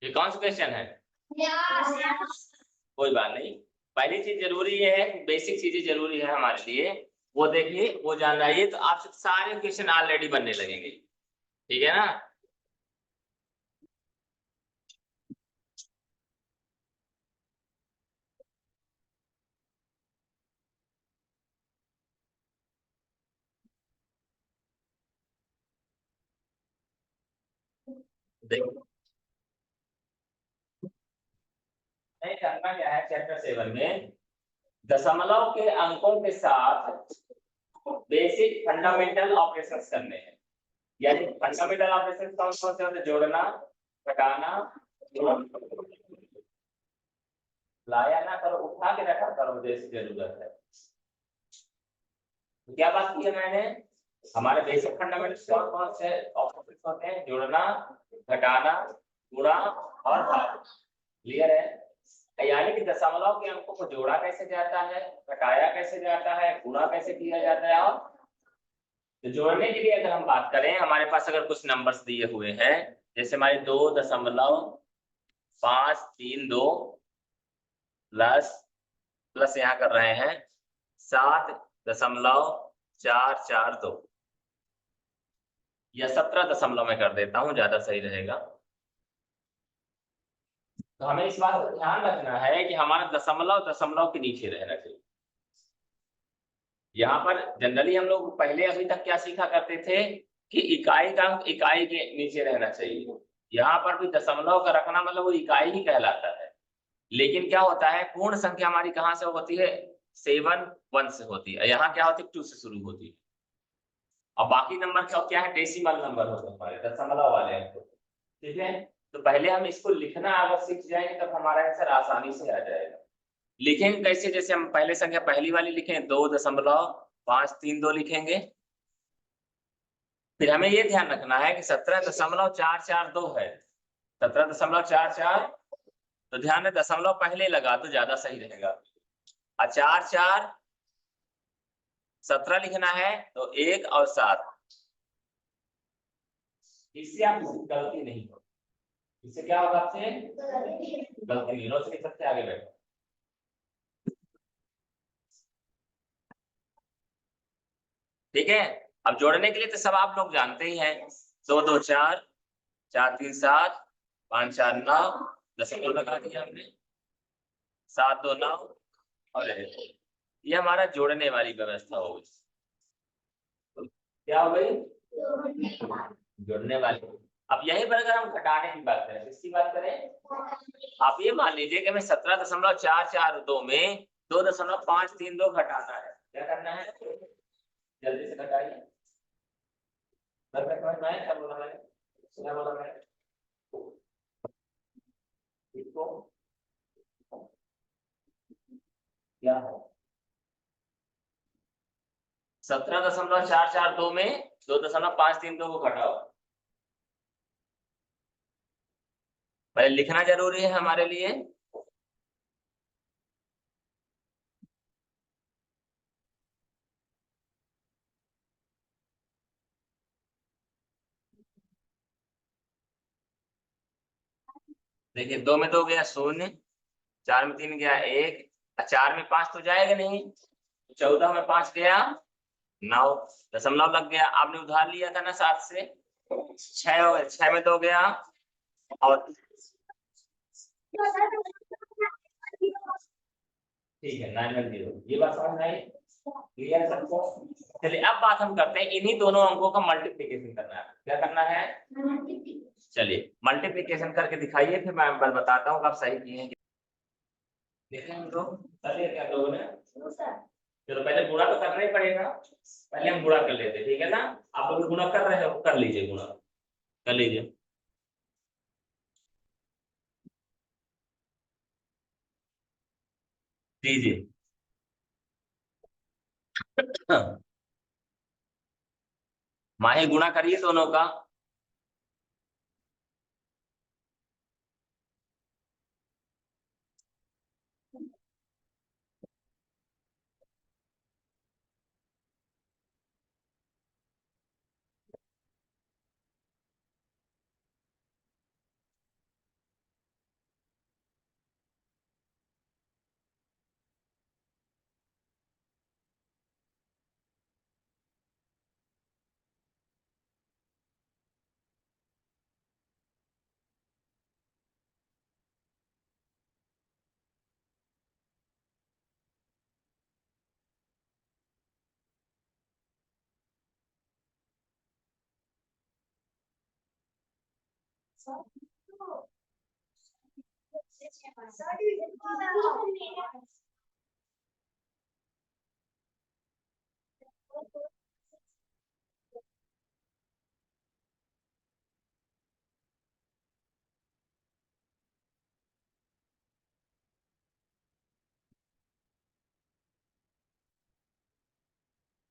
ये कौन सा क्वेश्चन है? कोई बात नहीं, पहली चीज जरूरी ये है, बेसिक चीजें जरूरी है हमारे लिए, वो देखिए, वो जान रही तो आपसे सारे क्वेश्चन ऑलरेडी बनने लगेंगे, ठीक है ना। देखो नहीं करना क्या है, चैप्टर 7 में दशमलव के अंकों के साथ बेसिक फंडामेंटल ऑपरेशंस करने हैं। यानी फंडामेंटल ऑपरेशंस कौन कौन से होते हैं? जोड़ना, घटाना, लाया ना करो, उठा के रखा करो जैसी जरूरत है। तो क्या बात की है मैंने? हमारे बेसिक फंडामेंटल्स कौन कौन से ऑपरेशंस होते हैं? जोड़ना, घटाना, गुणा और भाग। क्लियर है? यानी कि दशमलव के अंकों को जोड़ा कैसे जाता है, घटाया कैसे जाता है, गुणा कैसे किया जाता है। और तो जोड़ने के लिए अगर हम बात करें, हमारे पास अगर कुछ नंबर्स दिए हुए हैं, जैसे हमारे 2.532 प्लस प्लस यहाँ कर रहे हैं 7.442 या 17 में कर देता हूं, ज्यादा सही रहेगा। तो हमें इस बात का ध्यान रखना है कि हमारा दशमलव दशमलव के नीचे रहना चाहिए। यहाँ पर जनरली हम लोग पहले अभी तक क्या सीखा करते थे कि इकाई का अंक इकाई के नीचे रहना चाहिए। यहाँ पर भी दशमलव का रखना मतलब वो इकाई ही कहलाता है। लेकिन क्या होता है, पूर्ण संख्या हमारी कहाँ से होती है? 7 1 से होती है। यहाँ क्या होती है? 2 से शुरू होती है। और बाकी नंबर क्या है? डेसिमल नंबर होते हैं हमारे, दशमलव वाले अंक। ठीक है, तो पहले हम इसको लिखना अगर सीख जाएंगे तब हमारा आंसर आसानी से आ जाएगा। लिखेंगे कैसे? जैसे हम पहले संख्या पहली वाली लिखें 2.532 लिखेंगे। फिर हमें ये ध्यान रखना है कि 17.442 है, 17.44। तो ध्यान है, दशमलव पहले लगा तो ज्यादा सही रहेगा। और 4 4 17 लिखना है तो 1 और 7, इससे आप गलती नहीं हो। इससे क्या होगा? आपसे गलती नहीं हो, सबसे आगे बैठो। ठीक है, अब जोड़ने के लिए तो सब आप लोग जानते ही हैं, 2 2 4, 4 3 7, 5 4 9, दशमलव लगा दिया हमने, 7 2 9 और ये हमारा जोड़ने वाली व्यवस्था हो गई। क्या हो गई? जोड़ने वाली। अब यहीं पर अगर हम घटाने की बात करें, किसकी बात करें? आप ये मान लीजिए कि हमें 17.442 में 2.532 घटाना है। क्या करना है? जल्दी से घटाइए। क्या बोला मैंने? क्या बोला मैंने? इसको क्या है? 17.442 में 2.532 को घटाओ। पहले लिखना जरूरी है हमारे लिए। देखिए, 2 में 2 गया 0, 4 में 3 गया 1, 4 में 5 तो जाएगा नहीं, 14 में 5 गया 9, दशमलव लग गया। आपने उधार लिया था ना 7 से, 6 हो गया, 6 में 2 गया और ठीक है 910। ये बात समझ में आई? क्लियर सबको? चलिए अब बात हम करते हैं, इन्हीं दोनों अंकों का मल्टीप्लिकेशन करना है। क्या करना है? चलिए मल्टीप्लिकेशन करके दिखाइए, फिर मैं बताता हूँ आप सही किए हैं। देखें हम लोग कर लिया क्या लोगों ने? चलो पहले गुणा तो करना ही पड़ेगा, पहले हम गुणा कर लेते हैं, ठीक है ना। आप लोग गुणा कर रहे हो, कर लीजिए गुणा, कर लीजिए। दीजिए। हाँ, माहे गुणा करिए दोनों का।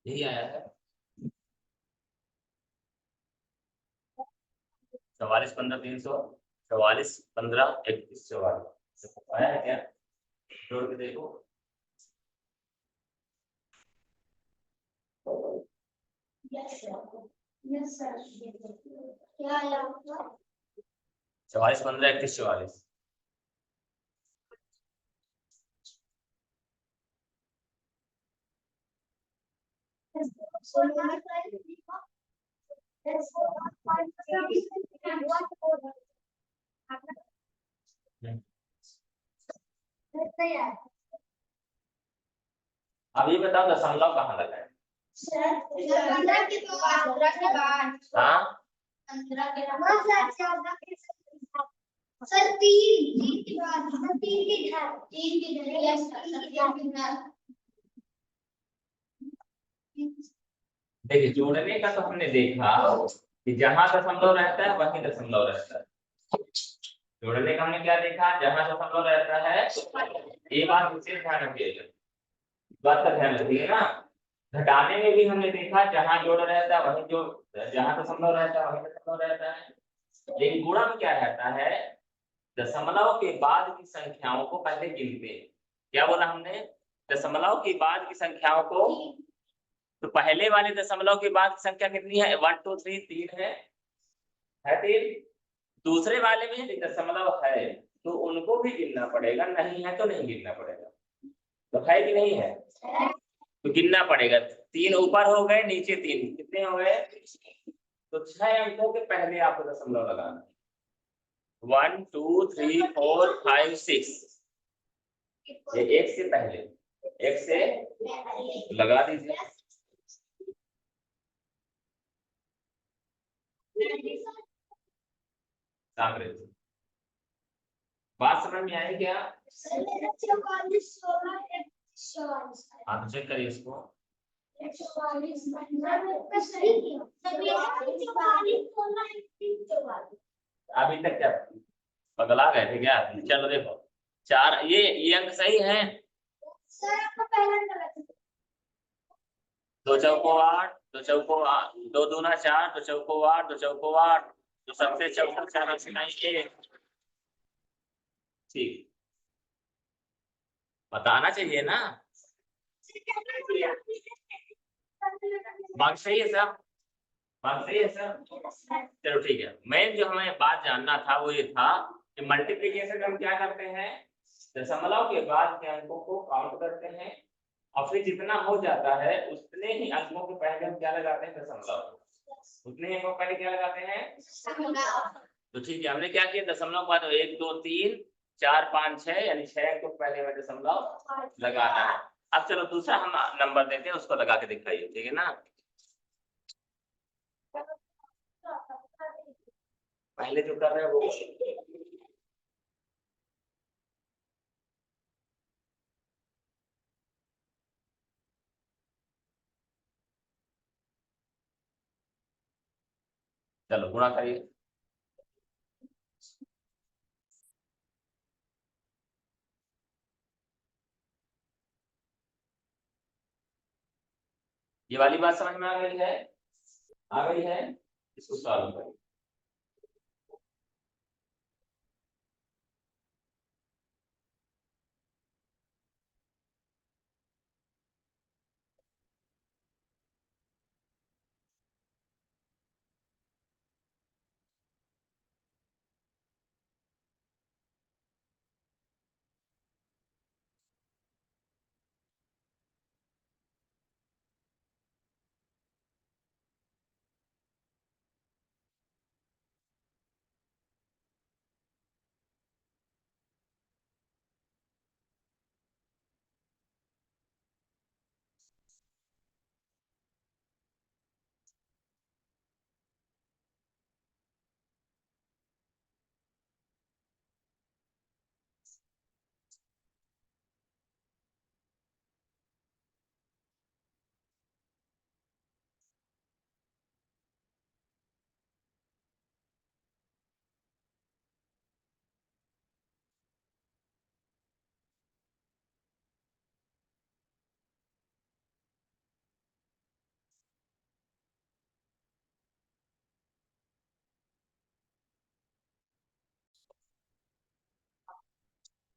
यही आया है 44, 15, 300, 44, 15, 31, 44 आया है क्या? जोड़ के देखो। यस सर क्या आया? 44, 15, 31, 44। अब ये बताओ दशमलव कहाँ लगा है? हाँ सर तीन के बाद तीन के घर तीन के घर यस सर देखिए जोड़ने का तो हमने देखा कि जहां दशमलव रहता है वहीं दशमलव रहता है। जोड़ने का हमने क्या देखा? जहां दशमलव रहता है ये बात विशेष ध्यान रखिएगा, बात का ध्यान रखिए ना। घटाने में भी हमने देखा जहां जोड़ रहता है वहीं जो, जहां दशमलव रहता है वहीं दशमलव रहता है। लेकिन गुणा में क्या रहता है? दशमलव के बाद की संख्याओं को पहले गिनते हैं। क्या बोला हमने? दशमलव के बाद की संख्याओं को, तो पहले वाले दशमलव के बाद की संख्या कितनी है? 1 2 3 3 है 3। दूसरे वाले में भी दशमलव है तो उनको भी गिनना पड़ेगा, नहीं है तो नहीं गिनना पड़ेगा। तो है कि नहीं है? तो गिनना पड़ेगा। 3 ऊपर हो गए, नीचे 3, कितने हो गए? तो 6 अंकों के पहले आपको दशमलव लगाना। 1 2 3 4 5 6, ये एक से पहले, एक से लगा दीजिए। बात समझ में आई क्या? आप चेक करिए इसको। अभी तक क्या पगला गए थे क्या? चलो देखो, 4 ये अंक सही है। दो चौको 8, दो चौको 8, 2 दूना 4, दो चौको 8, दो चौको 8, तो सबसे चौका 4 सिखाएंगे। ठीक, बताना चाहिए ना। बात सही है सर, बात सही है सर। चलो ठीक है, मेन जो हमें बात जानना था वो ये था कि मल्टीप्लिकेशन हम क्या करते हैं? दशमलव के बाद के अंकों को काउंट करते हैं और फिर जितना हो जाता है उतने ही अंकों के पहले हम क्या लगाते हैं? दशमलव। उतने ही अंकों पहले क्या लगाते हैं? तो ठीक है, हमने क्या किया? दशमलव के बाद 1 2 3 4 5 6 यानी 6 अंकों पहले में दशमलव लगाना है। अब चलो दूसरा हम नंबर देते हैं, उसको लगा के दिखाइए, ठीक है ना। पहले जो कर रहे हैं वो चलो गुणा करिए। ये वाली बात समझ में आ गई है? आ गई है? इसको सॉल्व करिए।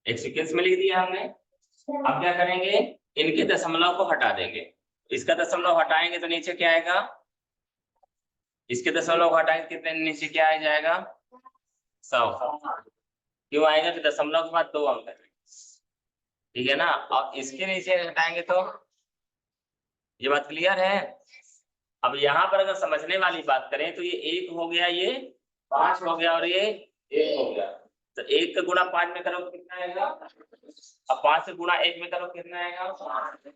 एक सीक्वेंस में लिख दिया हमने। अब क्या करेंगे, इनके दशमलव को हटा देंगे। इसका दशमलव हटाएंगे तो नीचे क्या आएगा, इसके दशमलव को हटाएंगे कितने, नीचे क्या आ जाएगा 100। क्यों आएगा, तो दशमलव के बाद 2 अंक है, ठीक है ना। और इसके नीचे हटाएंगे तो, ये बात क्लियर है। अब यहाँ पर अगर समझने वाली बात करें तो ये 1 हो गया, ये 5 हो गया और ये 1 हो गया। तो 1 का गुणा 5 में करो कितना आएगा, अब 5 से गुणा 1 में करो कितना आएगा,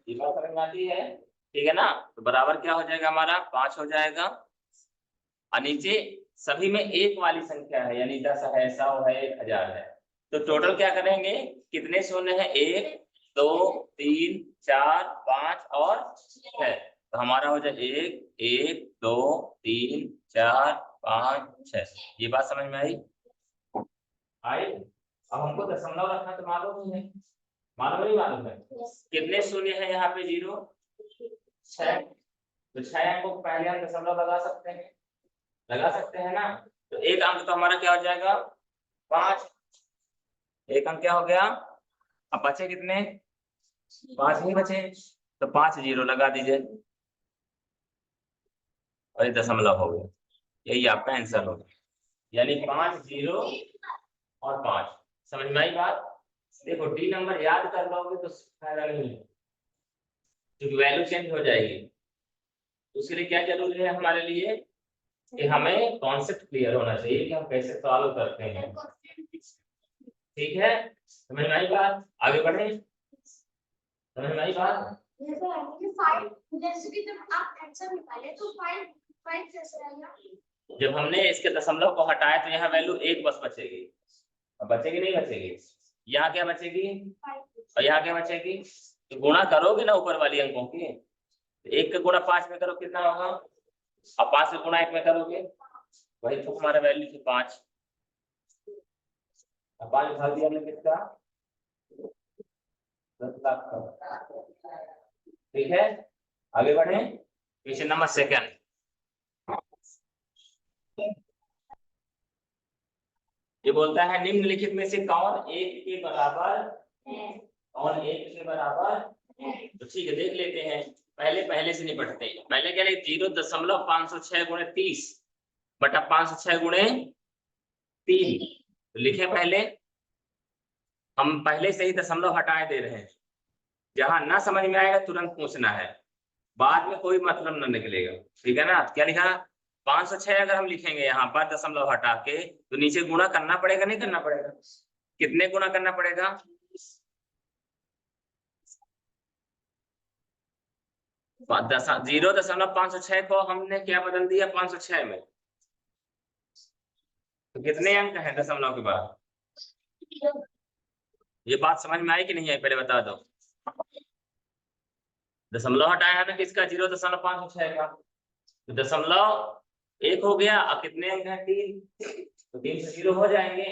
ये बात समझ में आती है, ठीक है ना। तो बराबर क्या हो जाएगा हमारा 5 हो जाएगा। और नीचे सभी में 1 वाली संख्या है, यानी 10 है, 100 है, 1000 है। तो टोटल क्या करेंगे, कितने शून्य है, 1 2 3 4 5 और 6। तो हमारा हो जाए 1 1 2 3 4 5 6। ये बात समझ में आई। अब हमको दशमलव रखना तो मालूम ही है, मालूम नहीं मालूम है, कितने शून्य है यहाँ पे 0 6। तो 6 अंकों को पहले हम दशमलव लगा सकते हैं, लगा सकते हैं ना। तो एक अंक तो हमारा क्या हो जाएगा 5, एक अंक क्या हो गया। अब बचे कितने, 5 नहीं बचे, तो 5 0 लगा दीजिए और ये दशमलव हो गया, यही आपका आंसर होगा, यानी 5 0 और 5। समझ में आई बात। देखो डी नंबर याद कर लोगे तो फायदा नहीं है, क्योंकि वैल्यू चेंज हो जाएगी। उसके लिए क्या जरूरी है हमारे लिए, कि हमें कॉन्सेप्ट क्लियर होना चाहिए कि हम कैसे सॉल्व करते हैं, ठीक है। समझ में आई बात, आगे बढ़े, समझ में आई बात। जैसे कि जब आप आंसर निकाले तो 5 कैसे आएगा, जब हमने इसके दशमलव को हटाया तो यहाँ वैल्यू 1 बस बचेगी, अब बचेगी नहीं बचेगी, यहाँ क्या बचेगी और यहाँ क्या बचेगी। तो गुणा करोगे ना ऊपर वाली अंकों की, 1 का गुणा 5 में करो कितना होगा, अब 5 से गुणा 1 में करोगे वही तो हमारा वैल्यू थी 5। अब 5 भाग दिया हमने किसका, 10 लाख का, ठीक है। आगे बढ़े, क्वेश्चन नंबर 2। ये बोलता है निम्नलिखित में से कौन 1 के बराबर, कौन 1 के बराबर। तो ठीक है देख लेते हैं, पहले से निपटते हैं। पहले क्या लिखे, 0.506 गुणे 30 बटा 506 गुणे 3। तो लिखे पहले, हम पहले से ही दशमलव हटाए दे रहे हैं, जहां ना समझ में आएगा तुरंत पूछना है, बाद में कोई मतलब ना निकलेगा, ठीक है ना। क्या लिखा, 506 अगर हम लिखेंगे यहाँ पर दशमलव हटा के, तो नीचे गुणा करना पड़ेगा नहीं करना पड़ेगा, कितने गुणा करना पड़ेगा, 0.506 को हमने क्या बदल दिया 506 में, तो कितने अंक है दशमलव के बाद। ये बात समझ में आई कि नहीं आई, पहले बता दो। दशमलव हटाया हमें किसका, 0.506 का, तो दशमलव 1 हो गया, अब कितने अंक है 3, तो 3 से 0 हो जाएंगे।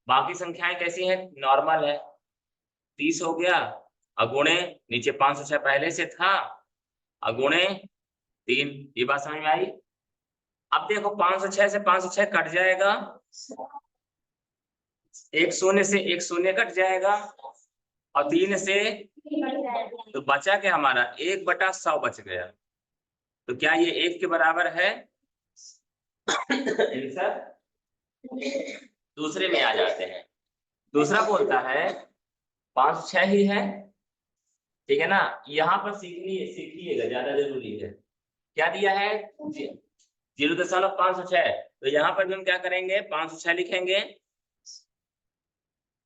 बाकी संख्याएं कैसी हैं, नॉर्मल है, 30 हो गया, अगुणे नीचे 506 पहले से था, अगुणे 3। ये बात समझ में आई। अब देखो 506 से 506 कट जाएगा, एक शून्य से एक शून्य कट जाएगा, और 3 से, तो बचा क्या हमारा 1/100 बच गया। तो क्या ये 1 के बराबर है, आंसर दूसरे में आ जाते हैं। दूसरा बोलता है 506 ही है, ठीक है ना। यहाँ पर सीखिएगा, ज्यादा जरूरी है। क्या दिया है 0.506, तो यहाँ पर भी हम क्या करेंगे 506 लिखेंगे,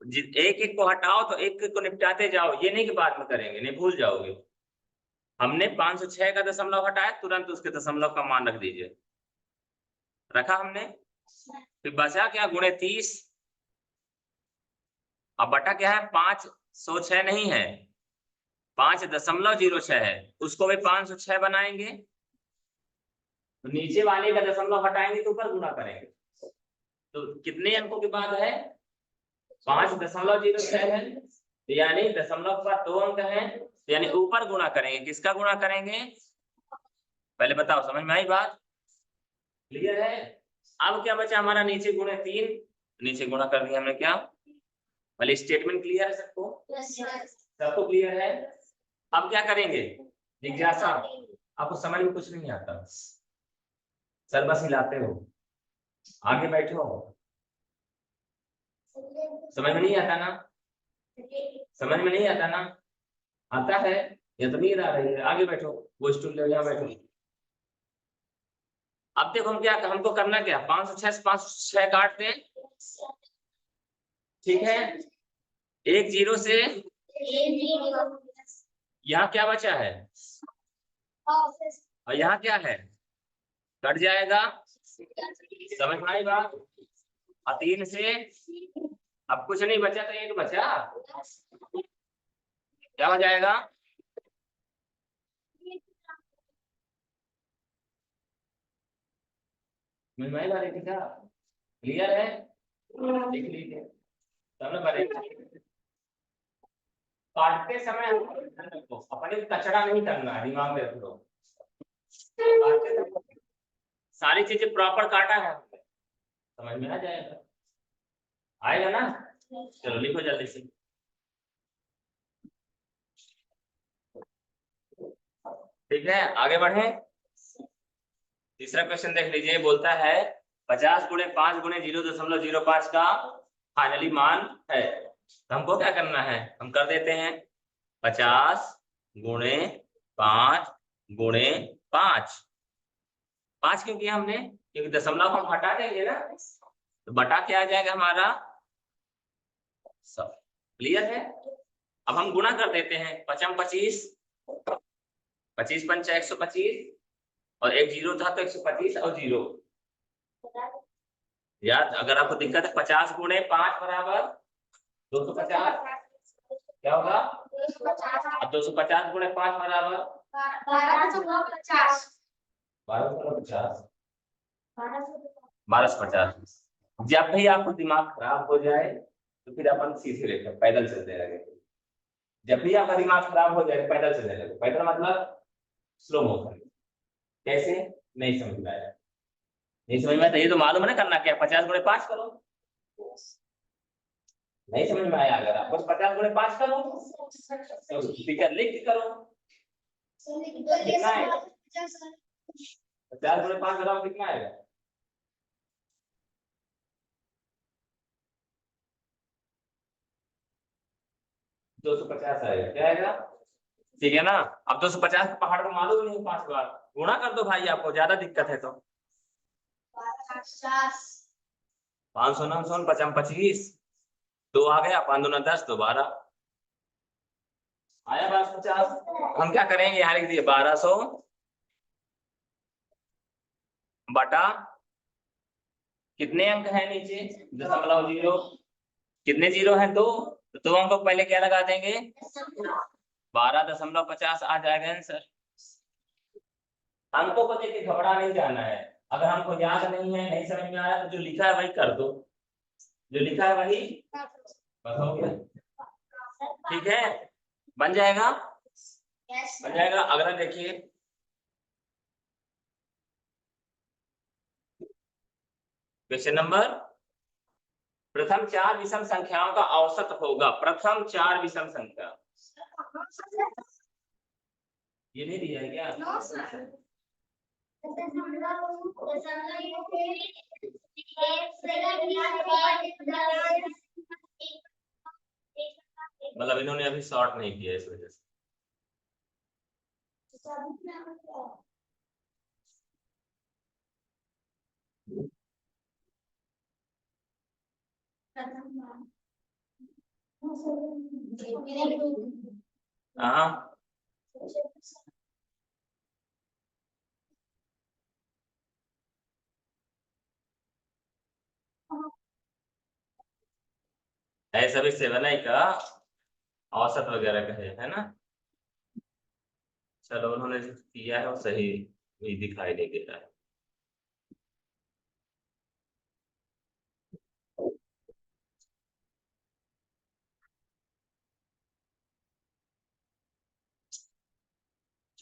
एक एक को हटाओ तो एक एक को निपटाते जाओ, ये नहीं कि बाद में करेंगे, नहीं भूल जाओगे। हमने 506 का दशमलव हटाया, तुरंत उसके दशमलव का मान रख दीजिए, रखा हमने, फिर बचा क्या गुणे 30, अब बटा क्या है 506 नहीं है, 5.06 है, उसको भी 506 बनाएंगे, तो नीचे वाले का दशमलव हटाएंगे तो ऊपर गुणा करेंगे। तो कितने अंकों के बाद है 5.06 है, तो यानी दशमलव के बाद 2 अंक है, तो यानी ऊपर गुणा करेंगे, किसका गुणा करेंगे, पहले बताओ, समझ में आई बात, क्लियर है। अब क्या बचा हमारा, नीचे गुणे 3, नीचे गुणा कर दिया हमने क्या वाले स्टेटमेंट क्लियर है सबको? Yes, sir. सबको क्लियर है? अब क्या करेंगे? जिज्ञासा, आपको समझ में कुछ नहीं आता, सर बस हिलाते हो, आगे बैठो, समझ में नहीं आता ना? समझ में नहीं आता ना? आता है या तो नींद आ रही है, आगे बैठो, वो स्टूल ले यहाँ बैठो। अब देखो हम क्या, हमको करना क्या, 506 से 506 काटते हैं, ठीक है? एक जीरो से यहाँ क्या बचा है और यहाँ क्या है, कट जाएगा, समझ में आई बात? और 3 से अब कुछ नहीं बचा तो 1 बचा, क्या हो जाएगा? क्लियर है? लिख लीजिए, काटते समय अपने कचरा नहीं करना है, दिमाग में रख लो। सारी चीजें प्रॉपर काटा है, समझ में आ जाएगा, आएगा ना? चलो लिखो जल्दी से। ठीक है, आगे बढ़े। तीसरा क्वेश्चन देख लीजिए, बोलता है 50 गुणे 5 गुणे 0.05 का फाइनली मान है, तो हमको क्या करना है, हम कर देते हैं 50 गुणे 5 गुणे 5 क्यों किया हमने, क्योंकि दशमलव हम हटा देंगे ना, तो बटा क्या आ जाएगा हमारा 100। क्लियर है? अब हम गुणा कर देते हैं, 5 25 25 पंचा 125 और एक जीरो था तो 125 और 0। यार अगर आपको दिक्कत है, 50 गुणे 5 बराबर 250, क्या होगा? अब 250 गुणे 5 बराबर 1250। जब भी आपको दिमाग खराब हो जाए तो फिर अपन सीधे रेखा पैदल चलते रहेंगे। जब भी आपका दिमाग खराब हो जाए पैदल चलने लगे, पैदल मतलब स्लो मोशन। कैसे? नहीं समझ में आया, नहीं समझ में आया तो ये तो मालूम है ना करना क्या, 50 गुणे 5 करो। नहीं समझ में आया अगर आपको 50 गुणे 5 करो तो स्पीकर लिख के करो, कितना है 50 गुणे 5 बताओ कितना आएगा? 250 आएगा, क्या आएगा? ठीक है ना? अब 250 पहाड़ को मालूम नहीं 5 बार गुणा कर दो भाई, आपको ज्यादा दिक्कत है तो 500 900 55 25 2 आ गया, 5 2 10 2 12 आया 1250। हम क्या करेंगे, यहाँ लिख दिए 1200 बटा कितने अंक है नीचे 0.0, कितने जीरो है 2, तो 2 अंकों को पहले क्या लगा देंगे 12.50 आ जाएगा आंसर। अंकों को देख के घबरा नहीं जाना है, अगर हमको याद नहीं है, नहीं समझ में आया तो जो लिखा है वही कर दो, जो लिखा है वही बस हो गया, ठीक है? बन जाएगा, बन जाएगा। अगला देखिए, क्वेश्चन नंबर, प्रथम 4 विषम संख्याओं का औसत होगा, प्रथम 4 विषम संख्या, ये नहीं दिया है क्या? मतलब इन्होंने अभी शॉर्ट नहीं किया इस वजह से। हाँ ऐसा भी 7 का औसत वगैरह का है ना? चलो उन्होंने जो किया है वो सही ही दिखाई दे देता है।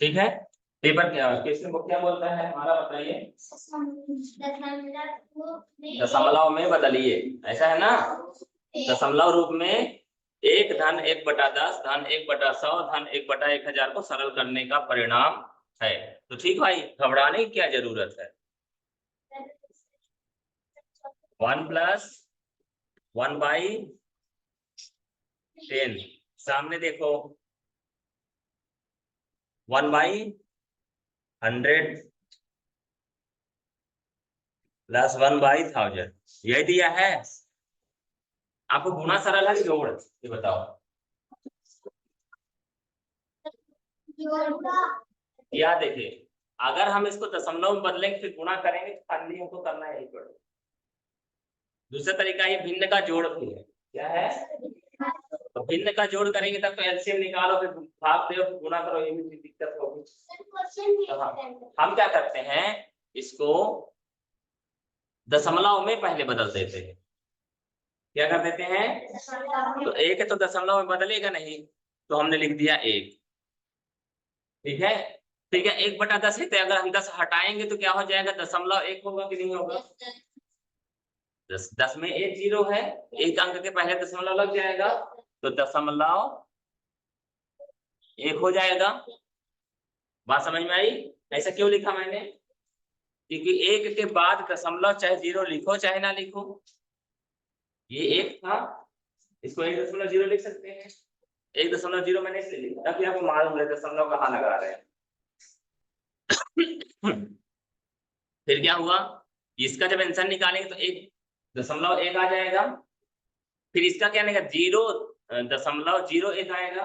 ठीक है, पेपर क्या क्वेश्चन को क्या बोलता है हमारा, बताइए? दशमलव में बदलिए, ऐसा है ना? दशमलव रूप में 1 धन 1/10 धन 1/100 धन 1/1000 को सरल करने का परिणाम है। तो ठीक भाई, घबराने की क्या जरूरत है। 1 + 1/10 सामने देखो 1/100 + 1/1000 ये दिया है। आपको गुणा सरल है कि जोड़, ये बताओ। या देखिए, अगर हम इसको दशमलव में बदलेंगे फिर गुणा करेंगे तो खाली हमको करना यही पड़ेगा। दूसरा तरीका ये भिन्न का जोड़ भी है। क्या है, तो भिन्न का जोड़ करेंगे तब तो एलसीएम निकालो फिर भाग दो फिर गुणा करो, ये भी दिक्कत होगी। तो हम क्या करते हैं, इसको दशमलव में पहले बदल देते हैं। क्या कर देते हैं, तो 1 है तो दशमलव में बदलेगा नहीं, तो हमने लिख दिया 1। ठीक है, ठीक है। 1/10 है तो अगर हम 10 हटाएंगे तो क्या हो जाएगा, दशमलव 1 होगा कि नहीं होगा। 10 में 1 0 है, 1 अंक के पहले दशमलव लग जाएगा तो दशमलव 1 हो जाएगा। बात समझ में आई। ऐसा क्यों लिखा मैंने, क्योंकि 1 के बाद दशमलव चाहे 0 लिखो चाहे ना लिखो, ये 1 था, इसको 1.0 लिख सकते हैं। 1.0 मैंने इसलिए लिखा ताकि आपको मालूम रहे दशमलव कहाँ लगा रहे हैं। फिर क्या हुआ, इसका जब आंसर निकालेंगे तो 1.1 आ जाएगा। फिर इसका क्या निकलेगा, 0.01 आएगा।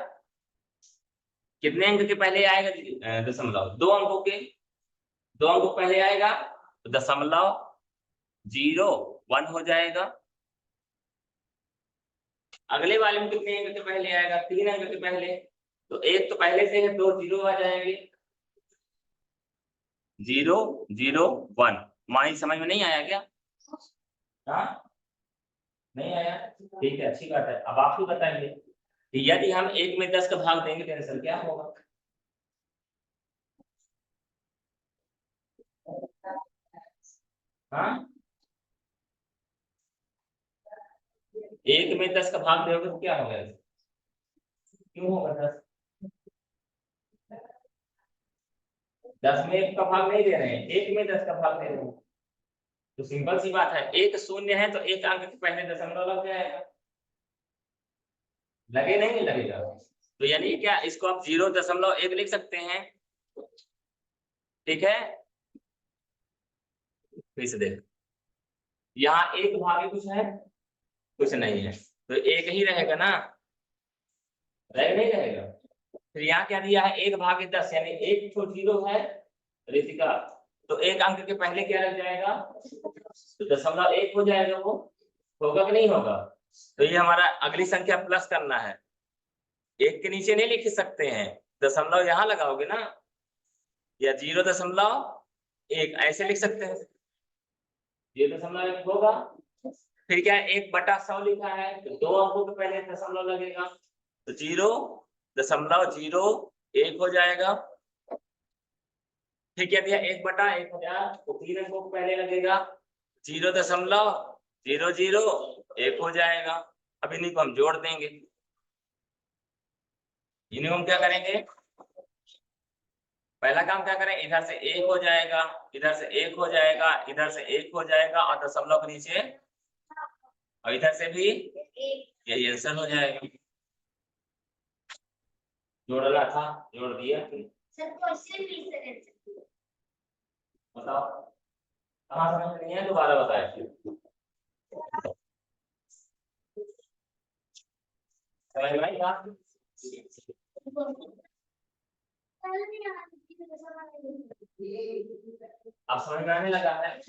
कितने अंक के पहले आएगा, दशमलव 2 अंकों के, 2 अंकों पहले आएगा तो 0.01 हो जाएगा। अगले वाले में कितने अंक के पहले आएगा, 3 अंक के पहले, तो 1 तो पहले से है, 2 0 आ जाएंगे। 0.01 मानी समझ में नहीं आया क्या। हाँ नहीं आया, ठीक है, अच्छी बात है। अब आप ही बताइए, यदि हम 1 में 10 का भाग देंगे तो आंसर क्या होगा। हाँ, 1 में 10 का भाग दोगे तो क्या होगा, क्यों होगा 10। 10 में 1 का भाग नहीं दे रहे हैं, 1 में 10 का भाग दे रहे हैं, तो सिंपल सी बात है, 1 शून्य है तो 1 अंक के पहले दशमलव लग जाएगा। लगे नहीं लगेगा, तो यानी क्या, इसको आप 0.1 लिख सकते हैं। ठीक है, फिर से देख, यहाँ 1 भागे कुछ है, कुछ नहीं है, तो 1 ही रहेगा ना, रहेगा नहीं रहेगा। फिर यहाँ क्या दिया है, 1/10 यानी 1 तो 0 है ऋतिका, तो 1 अंक के पहले क्या लग जाएगा, तो 0.1 हो जाएगा। वो होगा कि नहीं होगा। तो ये हमारा अगली संख्या प्लस करना है, 1 के नीचे नहीं लिख सकते हैं, दशमलव यहाँ लगाओगे ना, या 0.1 ऐसे लिख सकते हैं, 0.1 होगा। फिर क्या है, 1/100 लिखा है तो 2 अंकों के पहले दशमलव लगेगा, तो 0.01 हो जाएगा। फिर क्या दिया, 1/1000 तो 3 अंकों के पहले लगेगा, 0.001 हो जाएगा। अब इन्हीं को हम जोड़ देंगे, इन्हीं को हम क्या करेंगे, पहला काम क्या करें, इधर से 1 हो जाएगा, इधर से 1 हो जाएगा, इधर से 1 हो जाएगा और दशमलव के नीचे, और इधर से भी यही आंसर हो जाएगा। जोड़ना था, जोड़ दिया। बताओ कहाँ समझ नहीं है, दोबारा बताए। समझ में आई बात? अब समझ में आने लगा है।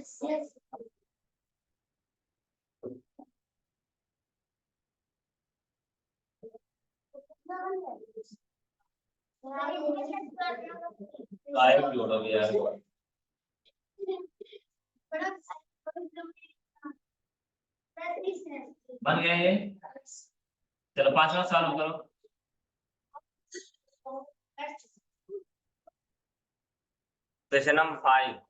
जोड़ोगे यार, बन गए। चलो 5वां सवाल करो। क्वेश्चन नंबर 5,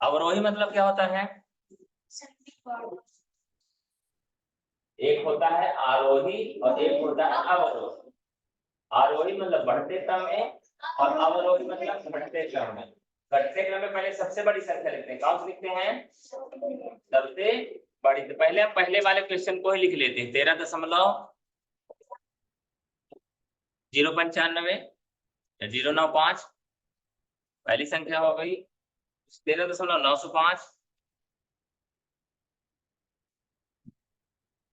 अवरोही मतलब क्या होता है? एक होता है आरोही और एक होता है अवरोही। आरोही मतलब बढ़ते क्रम में और अवरोही मतलब घटते क्रम में। घटते क्रम में पहले सबसे बड़ी संख्या लिखते हैं। कौन सी लिखते हैं? सबसे बड़ी। तो पहले हम पहले वाले क्वेश्चन को ही लिख लेते हैं। 13.095 या 095 पहली संख्या हो गई। 13.905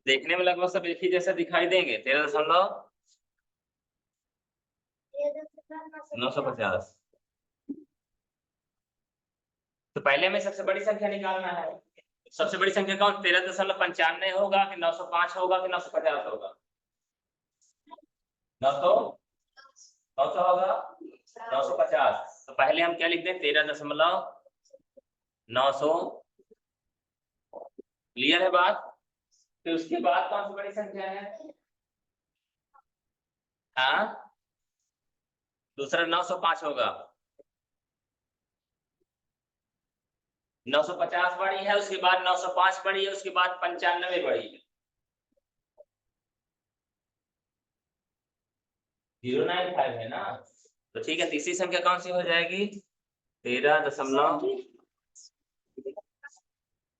देखने में लगभग सब एक ही जैसा दिखाई देंगे। 13.950। तो पहले हमें सबसे बड़ी संख्या निकालना है। सबसे बड़ी संख्या कौन? 13.95 होगा कि 905 होगा कि 950 होगा? 900 होगा, 950। तो पहले हम क्या लिख दें? 13.900। क्लियर है बात? फिर उसके बाद कौन सी बड़ी संख्या है? हाँ, दूसरा 905 होगा। 950 बड़ी है, उसके बाद 905 बड़ी है, उसके बाद 95 बड़ी है। 095 है ना? तो ठीक है, तीसरी संख्या कौन सी हो जाएगी? 13.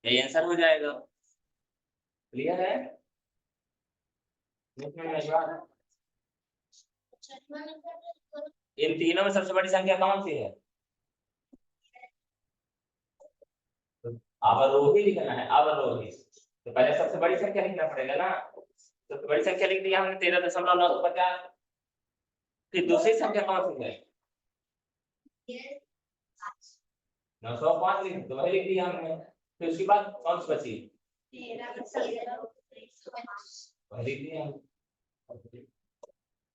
यही आंसर हो जाएगा। क्लियर है? इन तीनों में सबसे बड़ी संख्या कौन सी है? अवरोही लिखना है, अवरोही। तो पहले सबसे बड़ी संख्या लिखना पड़ेगा ना। सबसे बड़ी संख्या लिख दिया हमने 13.950। फिर दूसरी संख्या कौन सी है? 905 लिख, तो वही लिख दिया हमने। फिर उसके बाद कौन सी बची? वही लिख दिया हमने।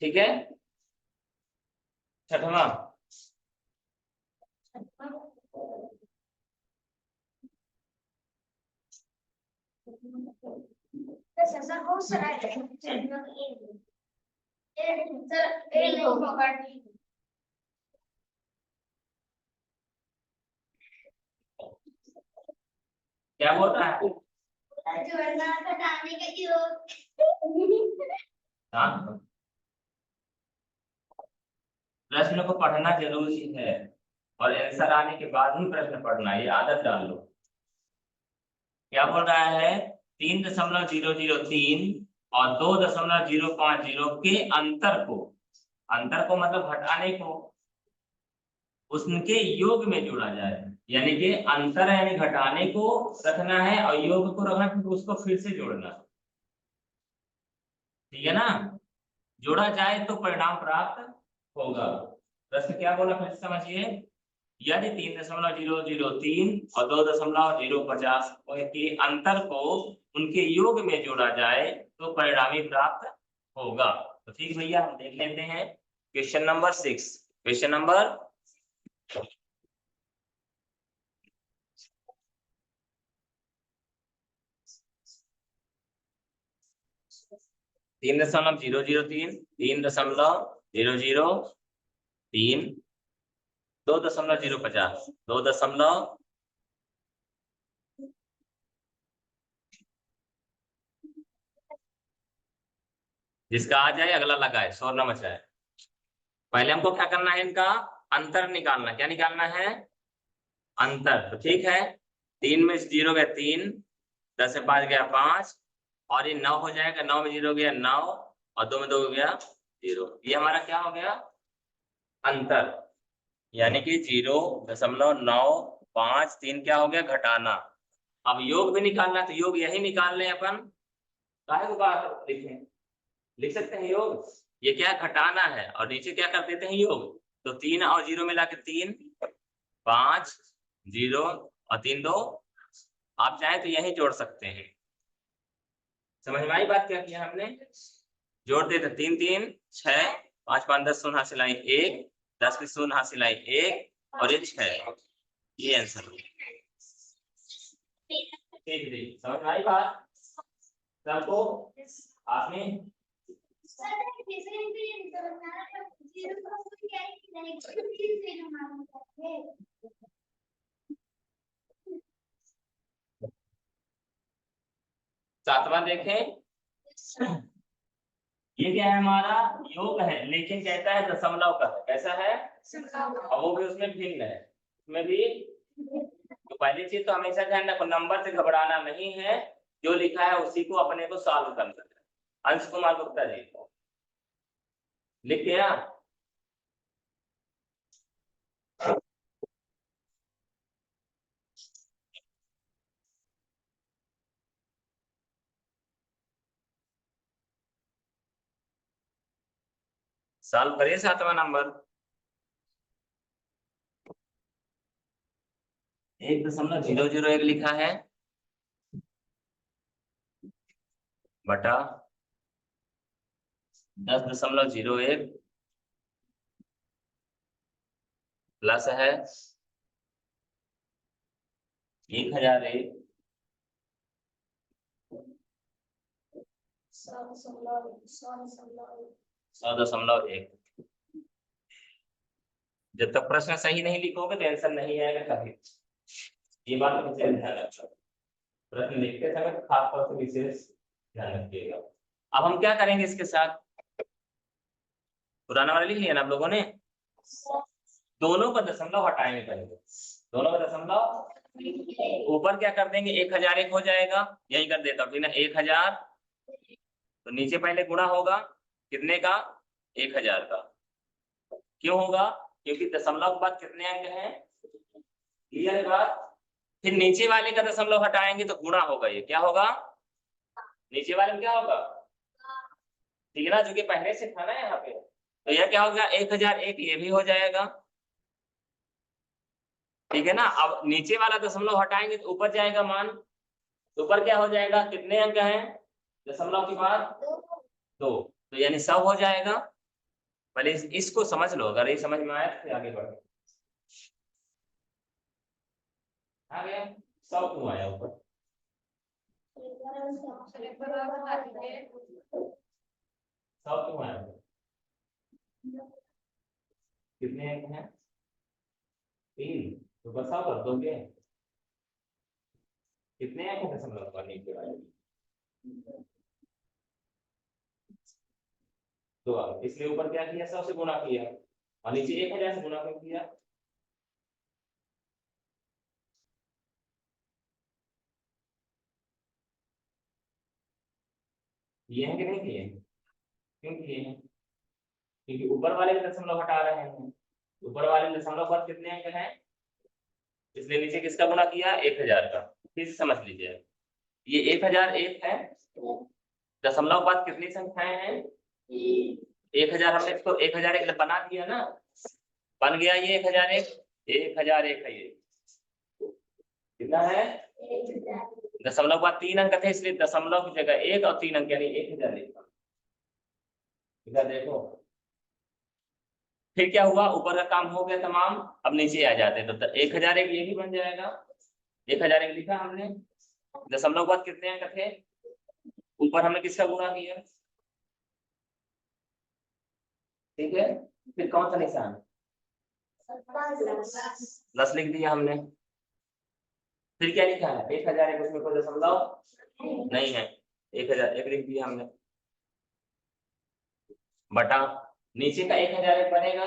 ठीक है। छठवां, सर बहुत सारा है सर ए नहीं पकड़ क्या बोल रहा है? जोड़ना घटाने के योग हाँ, प्रश्न को पढ़ना जरूरी है और आंसर आने के बाद ही प्रश्न पढ़ना, ये आदत डाल लो। क्या बोल रहा है? 3.003 और 2.050 के अंतर को मतलब घटाने को उसके योग में जोड़ा जाए। यानी कि अंतर यानी घटाने को रखना है और योग को रखना, फिर उसको फिर से जोड़ना। ठीक है ना? जोड़ा जाए तो परिणाम प्राप्त होगा। प्रश्न क्या बोला फिर से समझिए। यदि 3.003 और 2.050 के अंतर को उनके योग में जोड़ा जाए तो परिणामी प्राप्त होगा। तो ठीक भैया, हम देख लेते हैं क्वेश्चन नंबर 6। Question number 3.003, 3.003, 2.050, 2. जिसका आ जाए अगला लगाए, शोर न मचाए। पहले हमको क्या करना है? इनका अंतर निकालना। क्या निकालना है? अंतर। तो ठीक है, 3 में 0 गया 3, 10 से 5 गया 5 और ये 9 हो जाएगा। 9 में 0 गया 9 और 2 में 2 गया 0। ये हमारा क्या हो गया? अंतर। यानी कि 0.953 क्या हो गया? घटाना। अब योग भी निकालना, तो योग यही निकाल लें अपन। काहे को बात लिखें? लिख सकते हैं योग। ये क्या घटाना है और नीचे क्या कर देते हैं? योग। तो 3 और 0 मिला के 3, 5, 0 और 3 2। आप चाहे तो यही जोड़ सकते हैं। समझ में आई बात? क्या किया हमने? जोड़ देते 3 3 6, 5 5 10 शून्य हासिल आई 1, 10 की शून्य हासिल आई 1 और ये 6। ये आंसर हो। ठीक ठीक, समझ में आई बात सबको? आपने सर तीसरे पे ये बताना है 0 को क्या है कि नेगेटिव से मालूम करते हैं। सातवां देखें, ये क्या है हमारा योग है, लेकिन कहता है दशमलव का है। कैसा है? और वो भी उसमें भिन्न है, उसमें भी। तो पहली चीज तो हमेशा ध्यान रखो, नंबर से घबराना नहीं है, जो लिखा है उसी को अपने को सॉल्व करना है। अंश कुमार गुप्ता जी लिख दिया? सॉल्व करिए सातवां नंबर। 1.001 लिखा है बटा 10.01 प्लस है 1001 100.1। जब तक प्रश्न सही नहीं लिखोगे तो आंसर नहीं आएगा कभी, ये बात विशेष ध्यान रखना। प्रश्न लिखते समय खास तौर से विशेष ध्यान रखिएगा। अब हम क्या करेंगे इसके साथ, पुराना वाला लिख लिया ना आप लोगों ने, दोनों का दशमलव हटाएंगे पहले। दोनों का दशमलव ऊपर क्या कर देंगे, 1001 हो जाएगा, यही कर देता हूँ ठीक ना। 1000 तो नीचे पहले गुणा होगा कितने का, 1000 का। क्यों होगा, क्योंकि दशमलव के बाद कितने अंक हैं, क्लियर बात। फिर नीचे वाले का दशमलव हटाएंगे तो गुणा होगा, ये क्या होगा, नीचे वाले में क्या होगा, ठीक है ना, जो कि पहले से था ना यहाँ पे। तो यह क्या हो गया, 1001 ये भी हो जाएगा, ठीक है ना। अब नीचे वाला दशमलव हटाएंगे तो ऊपर जाएगा मान, ऊपर क्या हो जाएगा, कितने अंक हैं दशमलव के बाद, 2, तो यानी 100 हो जाएगा। पहले इसको समझ लो, अगर ये समझ में आया तो आगे बढ़ो। आ गया 100 क्यों आया ऊपर, 100 क्यों आया ऊपर? कितने अंक हैं, 3, तो बस 100 कर दोगे, कितने अंक है दशमलव का नीचे वाले, 2 अंक, इसलिए ऊपर क्या किया, 100 से गुणा किया, और नीचे 1000 से गुणा क्यों किया, ये है कि नहीं किए, क्यों किए हैं, क्योंकि ऊपर वाले का दशमलव हटा रहे हैं, ऊपर वाले दशमलव पर कितने अंक हैं, इसलिए नीचे किसका गुणा किया, 1000 का। फिर से समझ लीजिए, ये 1001 है, दशमलव बाद कितनी संख्याएं हैं, 1000, हमने इसको 1001 बना दिया ना, बन गया ये 1001, 1001 है ये, कितना है, दशमलव बाद 3 अंक थे, इसलिए दशमलव की जगह 1 और 3 अंक यानी 1001। इधर देखो, फिर क्या हुआ, ऊपर का काम हो गया तमाम, अब नीचे आ जाते तो 1001 ये भी बन जाएगा, 1001 लिखा हमने, दशमलव बाद कितने अंक थे, ऊपर हमने किसका गुणा किया, ठीक है। फिर कौन सा निशान, 10 लिख दिया हमने। फिर क्या लिखा है, 1001, उसमें कोई दशमलव नहीं है, 1001 लिख दिया हमने, बटा नीचे का 1001 बनेगा,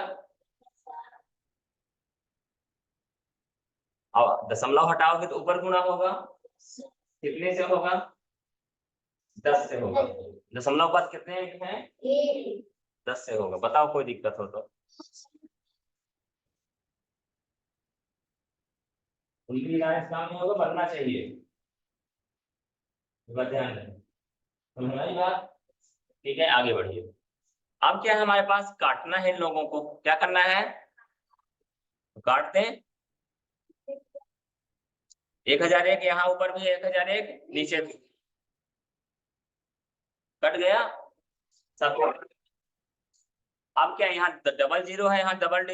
और दशमलव हटाओगे तो ऊपर गुणा होगा, कितने से होगा, 10 से होगा, दशमलव बाद कितने अंक हैं, 10 से होगा। बताओ कोई दिक्कत हो तो, उनकी काम में होगा, बनना चाहिए, ध्यान दें, तो हमारी बात ठीक है, आगे बढ़िए। अब क्या है हमारे पास, काटना है इन लोगों को, क्या करना है, तो काटते हैं, 1001 यहाँ ऊपर भी 1001, नीचे भी कट गया सब। अब क्या यहाँ डबल जीरो है, यहाँ डबल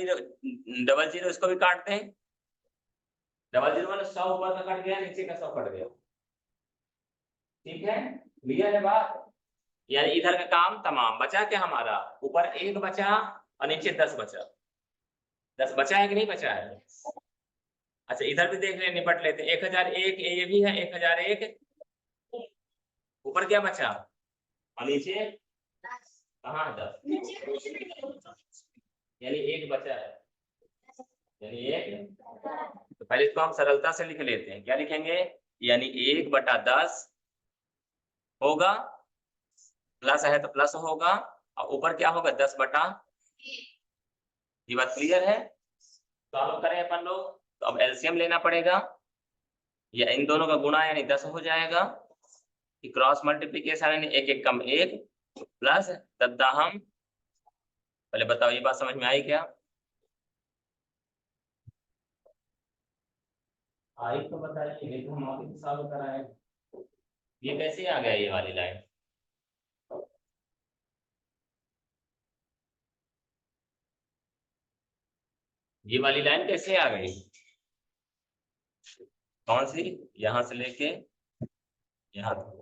जीरो इसको भी काटते हैं, डबल जीरो मतलब 100 ऊपर का कट गया, नीचे का 100 कट गया, ठीक है, क्लियर है बात। यानी इधर का काम तमाम, बचा क्या हमारा, ऊपर 1 बचा और नीचे 10 बचा, 10 बचा है कि नहीं बचा है। अच्छा इधर भी देख ले, निपट लेते, 1001 ये भी है, 1001 ऊपर क्या बचा और नीचे कहाँ है 10, नीचे कुछ नहीं यानी 1 बचा है, यानी 1। तो पहले इसको हम सरलता से लिख लेते हैं, क्या लिखेंगे, यानी 1/10 होगा, प्लस है तो प्लस होगा, और ऊपर क्या होगा 10/, ये बात क्लियर है। सॉल्व करें अपन लोग, तो अब एलसीएम लेना पड़ेगा, या इन दोनों का गुणा यानी 10 हो जाएगा, कि क्रॉस मल्टीप्लीकेशन यानी 1 1 कम 1 प्लस दद्दाहम। पहले बताओ ये बात समझ में आई क्या? आई तो बताइए, ये तो हम आगे सॉल्व कराए। ये कैसे आ गया ये वाली लाइन? ये वाली लाइन कैसे आ गई? कौन सी? यहां से लेके यहां तक।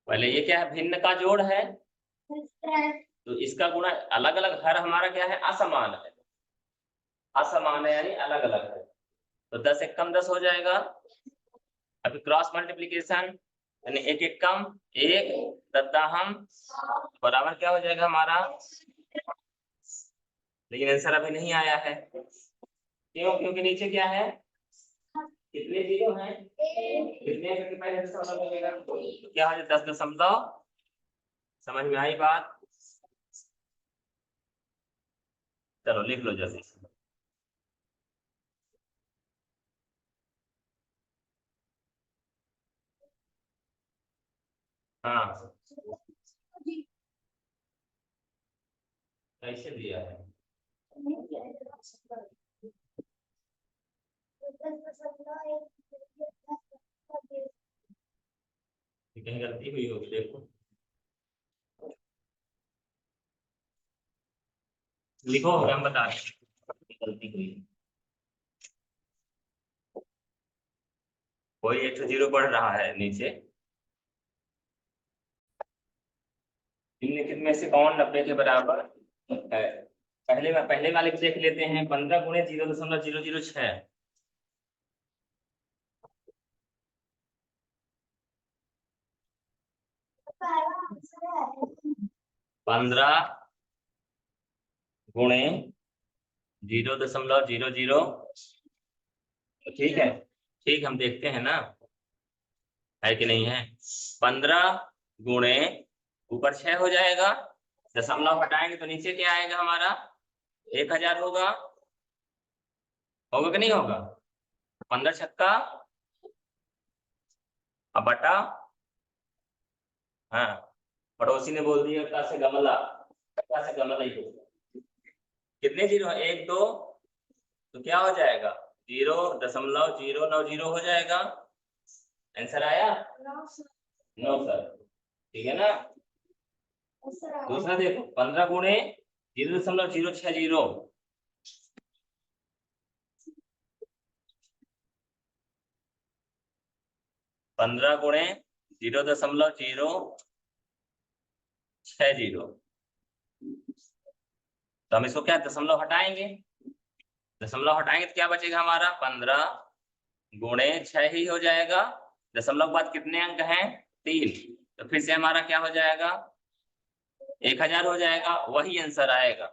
पहले ये क्या है, भिन्न का जोड़ है, तो इसका गुणा अलग अलग, हर हमारा क्या है, असमान है, असमान है यानी अलग अलग है, तो 10 1 कम 10 हो जाएगा। अभी क्रॉस मल्टीप्लीकेशन यानी 1 1 कम 1 दद्दाहम बराबर क्या हो जाएगा हमारा, लेकिन आंसर अभी नहीं आया है, क्यों? क्योंकि नीचे क्या है, कितने जीरो हैं, कितने करके पहले दशमलव लगेगा, तो क्या हो जाए 10 दशमलव। समझ में आई बात? चलो लिख लो जल्दी से। हाँ कैसे दिया है? कहीं गलती हुई होगी, देखो लिखो, हम बता रहे हैं गलती हुई। कोई 1 तो 0 बढ़ रहा है नीचे, निम्नलिखित में से कौन 90 के बराबर है? पहले वाले को देख लेते हैं, 15 गुणे 0.006, 15 गुणे 0.00, ठीक है, ठीक, हम देखते हैं ना है कि नहीं है। 15 गुणे ऊपर 6 हो जाएगा, दशमलव हटाएंगे तो नीचे क्या आएगा हमारा, 1000 होगा, होगा कि नहीं होगा? 15 छक्का अब बटा, हाँ पड़ोसी ने बोल दिया का से गमला, का से गमला ही होगा। कितने जीरो है, 1 2, तो क्या हो जाएगा 0.090 हो जाएगा। आंसर आया 9 सर, ठीक है ना। दूसरा देखो, 15 गुणे 0.060, 15 गुणे 0.060, तो हम इसको क्या दशमलव हटाएंगे, दशमलव हटाएंगे तो क्या बचेगा हमारा, 15 गुणे 6 ही हो जाएगा, दशमलव के बाद कितने अंक हैं, 3, तो फिर से हमारा क्या हो जाएगा, 1000 हो जाएगा, वही आंसर आएगा,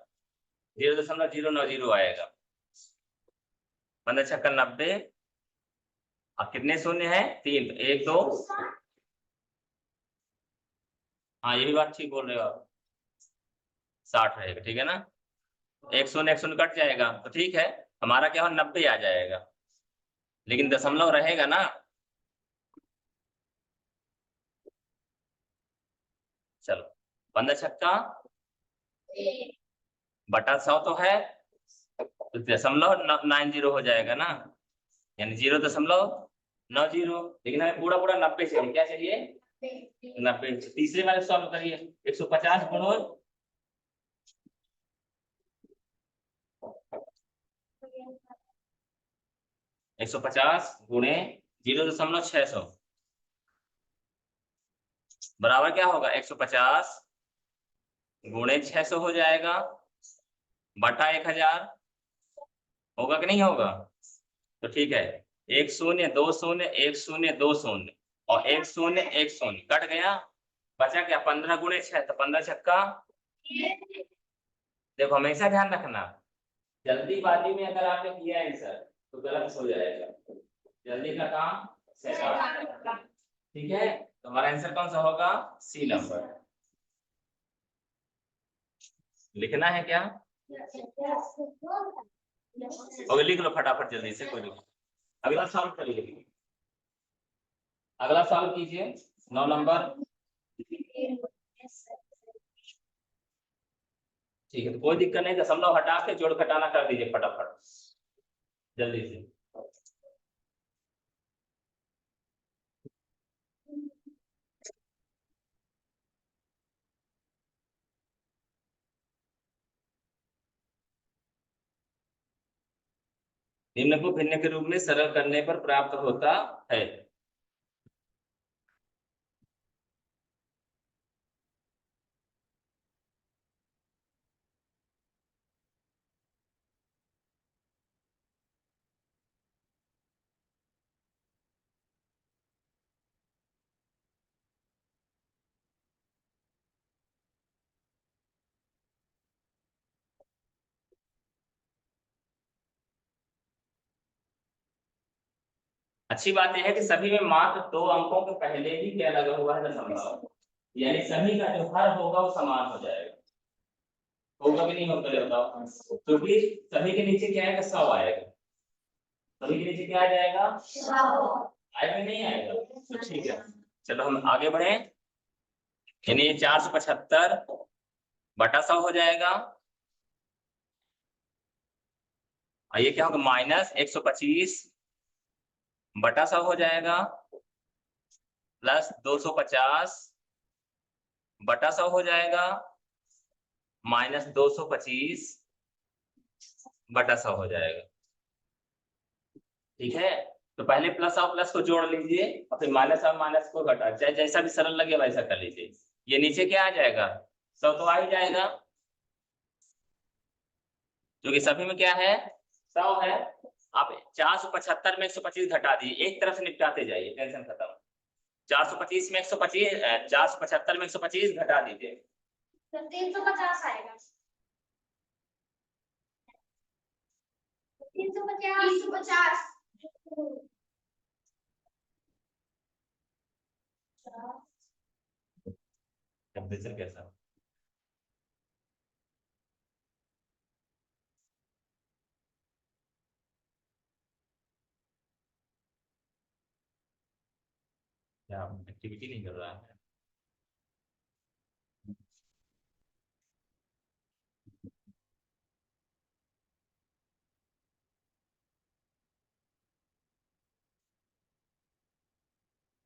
0.090 आएगा। 15 छक्का 90, और कितने शून्य है, 3, 1 2, हाँ ये भी बात ठीक बोल रहे हो आप, 60 रहेगा, ठीक है ना। 1 शून्य कट जाएगा, तो ठीक है, हमारा क्या हो 90 आ जाएगा, लेकिन दशमलव रहेगा ना। चलो 15 छक्का बटा 100 तो है, तो दशमलव 90 हो जाएगा ना, यानी 0.90, लेकिन हमें पूरा पूरा 90 चाहिए, क्या चाहिए, 90। तीसरे वाले सॉल्व करिए, 150 गुणो 150 गुणे 0.600 बराबर क्या होगा, 150 गुणे 600 हो जाएगा, बटा 1000 होगा कि नहीं होगा, तो ठीक है, एक शून्य 2 शून्य 1 शून्य 2 शून्य और 1 शून्य 1 शून्य कट गया, बचा क्या 15 गुणे 6 तो 15 छक्का। देखो हमेशा ध्यान रखना, जल्दीबाजी में अगर आपने किया आंसर तो गलत हो जाएगा, जल्दी का काम शैतान। ठीक है, तो हमारा आंसर कौन सा होगा? C number. लिखना है क्या? और लिख लो फटाफट जल्दी से, कोई नहीं। अगला सॉल्व करिए, अगला सॉल्व कीजिए 9 नंबर। ठीक है, तो कोई दिक्कत नहीं, दशमलव हटा के जोड़ घटाना कर दीजिए फटाफट जल्दी से। निम्न को भिन्न के रूप में सरल करने पर प्राप्त होता है। अच्छी बात यह है कि सभी में मात्र 2 अंकों के पहले ही क्या लगा हुआ है? दशमलव, यानी सभी का जो हर होगा वो समान हो जाएगा। होगा भी नहीं होगा बताओ, क्योंकि सभी के नीचे क्या आएगा? 100 आएगा। सभी के नीचे क्या आ जाएगा? 100 आएगा, नहीं आएगा? तो ठीक है, चलो हम आगे बढ़े। यानी 475 बटा 100 हो जाएगा, और ये क्या होगा? माइनस 125 बटा 100 हो जाएगा, प्लस 250 बटा 100 हो जाएगा, माइनस 225 बटा 100 हो जाएगा। ठीक है, तो पहले प्लस और प्लस को जोड़ लीजिए और फिर माइनस और माइनस को घटा, चाहे जैसा भी सरल लगे वैसा कर लीजिए। ये नीचे क्या आ जाएगा? 100 तो आ ही जाएगा, क्योंकि सभी में क्या है? 100 है। आप 475 में 125 घटा दीजिए, एक तरफ से निपटाते जाइए, टेंशन खत्म। 425 में 125, 475 में 125 घटा दीजिए तो 350 आएगा। 350 टेम्परेचर कैसा? क्या एक्टिविटी नहीं कर रहा है?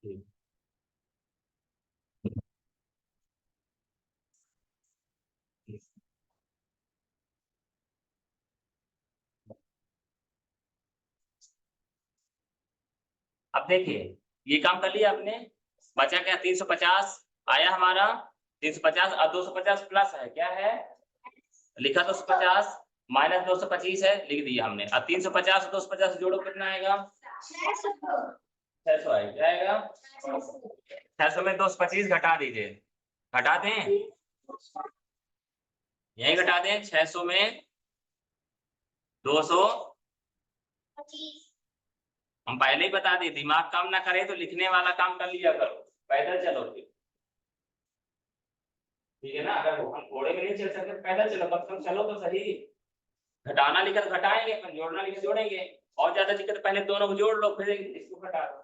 ठीक। अब देखिए, ये काम कर लिया आपने, बचा क्या? 350 आया हमारा, 350 और 250 प्लस है, क्या है? लिखा 250 माइनस 225 है, लिख दिया हमने। अब 350 250 जोड़ो, कितना आएगा? 600 आएगा। क्या आएगा? 600 में 225 घटा दीजिए, घटा दें, यही घटा दें। 600 में 200, हम पहले ही बता दें, दिमाग काम ना करे तो लिखने वाला काम कर लिया करो, पैदल चलो फिर। ठीक है ना, अगर हम घोड़े में नहीं चल सकते पैदल चलो, कम से कम चलो तो सही। घटाना लिखा तो घटाएंगे, पर जोड़ना लिखा जोड़ेंगे। और ज्यादा दिक्कत पहले दोनों को जोड़ लो, फिर इसको घटा दो।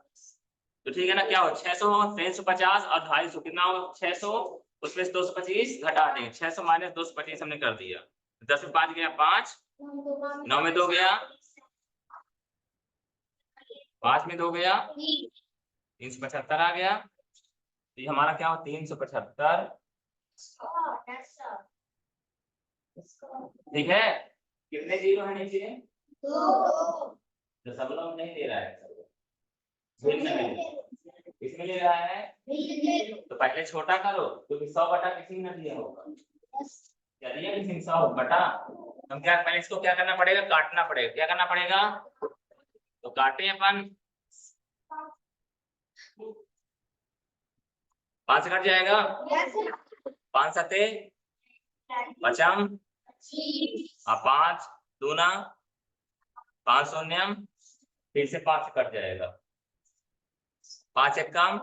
तो ठीक है ना, क्या हो? 600 350 और 250 कितना हो? 600, उसमें से 225 घटा देंगे। 600 माइनस 225 हमने कर दिया। 10 में 5 गया 5, 9 में 2 गया, 5 में 2 गया, 375 आ गया। तो ये हमारा क्या हो? 375। ठीक है, कितने जीरो है नीचे? दशमलव नहीं दे रहा है, इसमें ले रहा है। तो पहले छोटा करो, क्योंकि 100 बटा किसी ने दिया होगा, क्या दिया? किसी ने 100 बटा। हम क्या, पहले इसको क्या करना पड़ेगा? काटना पड़ेगा। क्या करना पड़ेगा? तो तो काटे अपन, 5 से कट जाएगा, 5 सते पचम, 5 दूना 5 शून्यम, फिर से 5 से कट जाएगा, 5 एक कम,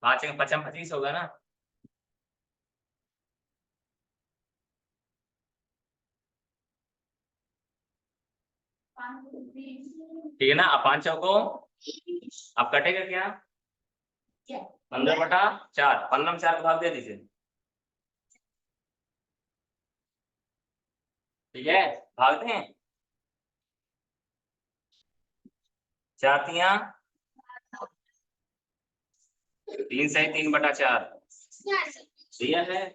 5 एक पचम 25 होगा ना। ठीक है ना। अब 5 चौको, अब कटेगा क्या, 15/4, 15 में 4 को भाग दे दीजिए। ठीक है, भाग दें, 4 तिया 3 से 3/4 दिया है।